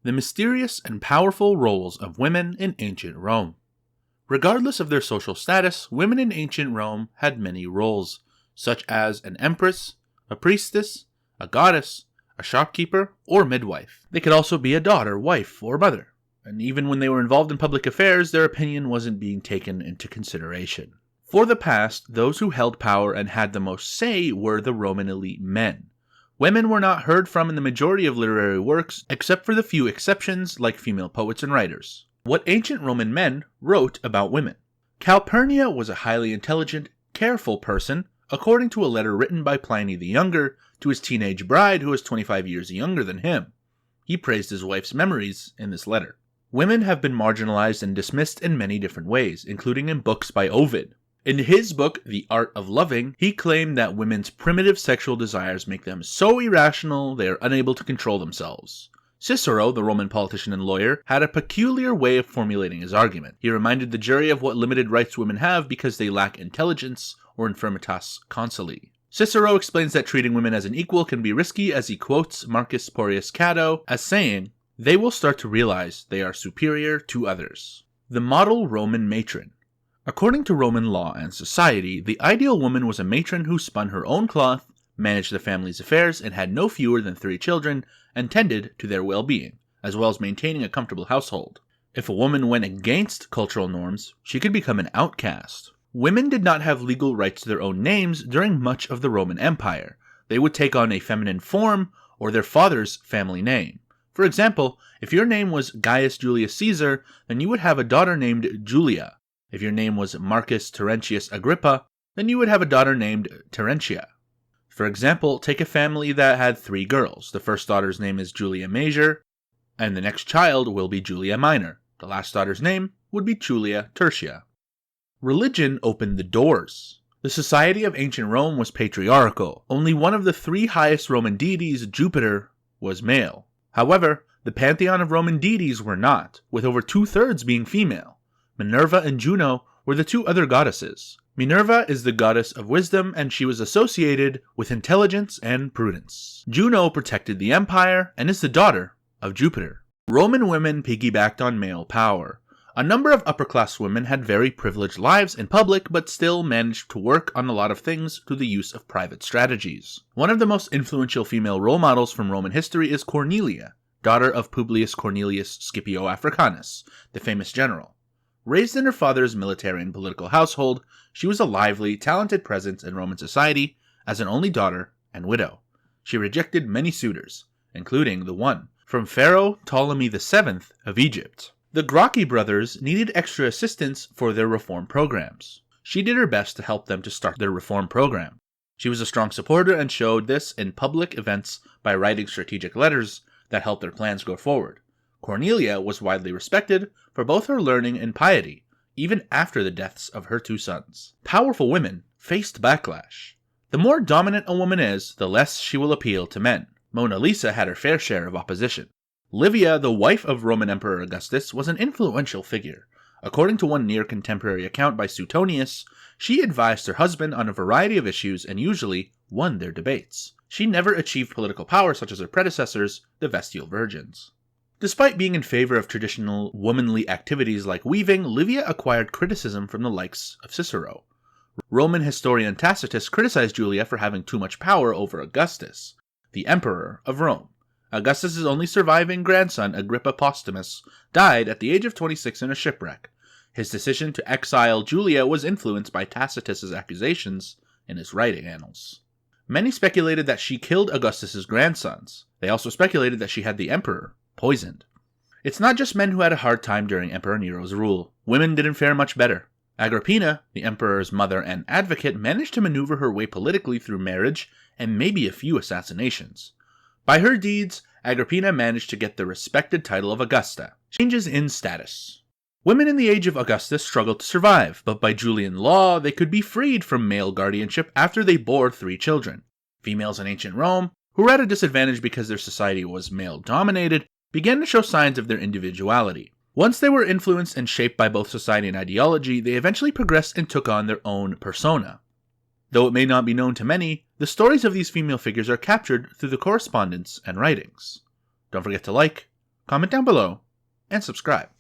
The mysterious and powerful roles of women in ancient Rome. Regardless of their social status, women in ancient Rome had many roles, such as an empress, a priestess, a goddess, a shopkeeper, or midwife. They could also be a daughter, wife, or mother, and even when they were involved in public affairs, their opinion wasn't being taken into consideration. For the past, those who held power and had the most say were the Roman elite men. Women were not heard from in the majority of literary works, except for the few exceptions like female poets and writers. What ancient Roman men wrote about women. Calpurnia was a highly intelligent, careful person, according to a letter written by Pliny the Younger to his teenage bride who was 25 years younger than him. He praised his wife's memories in this letter. Women have been marginalized and dismissed in many different ways, including in books by Ovid. In his book, The Art of Loving, he claimed that women's primitive sexual desires make them so irrational they are unable to control themselves. Cicero, the Roman politician and lawyer, had a peculiar way of formulating his argument. He reminded the jury of what limited rights women have because they lack intelligence or infirmitas consili. Cicero explains that treating women as an equal can be risky, as he quotes Marcus Porcius Cato as saying, "They will start to realize they are superior to others." The model Roman matron. According to Roman law and society, the ideal woman was a matron who spun her own cloth, managed the family's affairs, and had no fewer than 3 children, and tended to their well-being, as well as maintaining a comfortable household. If a woman went against cultural norms, she could become an outcast. Women did not have legal rights to their own names during much of the Roman Empire. They would take on a feminine form or their father's family name. For example, if your name was Gaius Julius Caesar, then you would have a daughter named Julia. If your name was Marcus Terentius Agrippa, then you would have a daughter named Terentia. For example, take a family that had 3 girls. The first daughter's name is Julia Major, and the next child will be Julia Minor. The last daughter's name would be Julia Tertia. Religion opened the doors. The society of ancient Rome was patriarchal. Only one of the 3 highest Roman deities, Jupiter, was male. However, the pantheon of Roman deities were not, with over 2/3 being female. Minerva and Juno were the 2 other goddesses. Minerva is the goddess of wisdom, and she was associated with intelligence and prudence. Juno protected the empire and is the daughter of Jupiter. Roman women piggybacked on male power. A number of upper-class women had very privileged lives in public, but still managed to work on a lot of things through the use of private strategies. One of the most influential female role models from Roman history is Cornelia, daughter of Publius Cornelius Scipio Africanus, the famous general. Raised in her father's military and political household, she was a lively, talented presence in Roman society as an only daughter and widow. She rejected many suitors, including the one from Pharaoh Ptolemy VII of Egypt. The Gracchi brothers needed extra assistance for their reform programs. She did her best to help them to start their reform program. She was a strong supporter and showed this in public events by writing strategic letters that helped their plans go forward. Cornelia was widely respected for both her learning and piety, even after the deaths of her 2 sons. Powerful women faced backlash. The more dominant a woman is, the less she will appeal to men. Mona Lisa had her fair share of opposition. Livia, the wife of Roman Emperor Augustus, was an influential figure. According to one near-contemporary account by Suetonius, she advised her husband on a variety of issues and usually won their debates. She never achieved political power such as her predecessors, the Vestal Virgins. Despite being in favor of traditional womanly activities like weaving, Livia acquired criticism from the likes of Cicero. Roman historian Tacitus criticized Julia for having too much power over Augustus, the emperor of Rome. Augustus's only surviving grandson, Agrippa Postumus, died at the age of 26 in a shipwreck. His decision to exile Julia was influenced by Tacitus's accusations in his writing annals. Many speculated that she killed Augustus's grandsons. They also speculated that she had the emperor poisoned. It's not just men who had a hard time during Emperor Nero's rule. Women didn't fare much better. Agrippina, the emperor's mother and advocate, managed to maneuver her way politically through marriage and maybe a few assassinations. By her deeds, Agrippina managed to get the respected title of Augusta. Changes in status. Women in the age of Augustus struggled to survive, but by Julian law, they could be freed from male guardianship after they bore 3 children. Females in ancient Rome, who were at a disadvantage because their society was male-dominated, began to show signs of their individuality. Once they were influenced and shaped by both society and ideology, they eventually progressed and took on their own persona. Though it may not be known to many, the stories of these female figures are captured through the correspondence and writings. Don't forget to like, comment down below, and subscribe.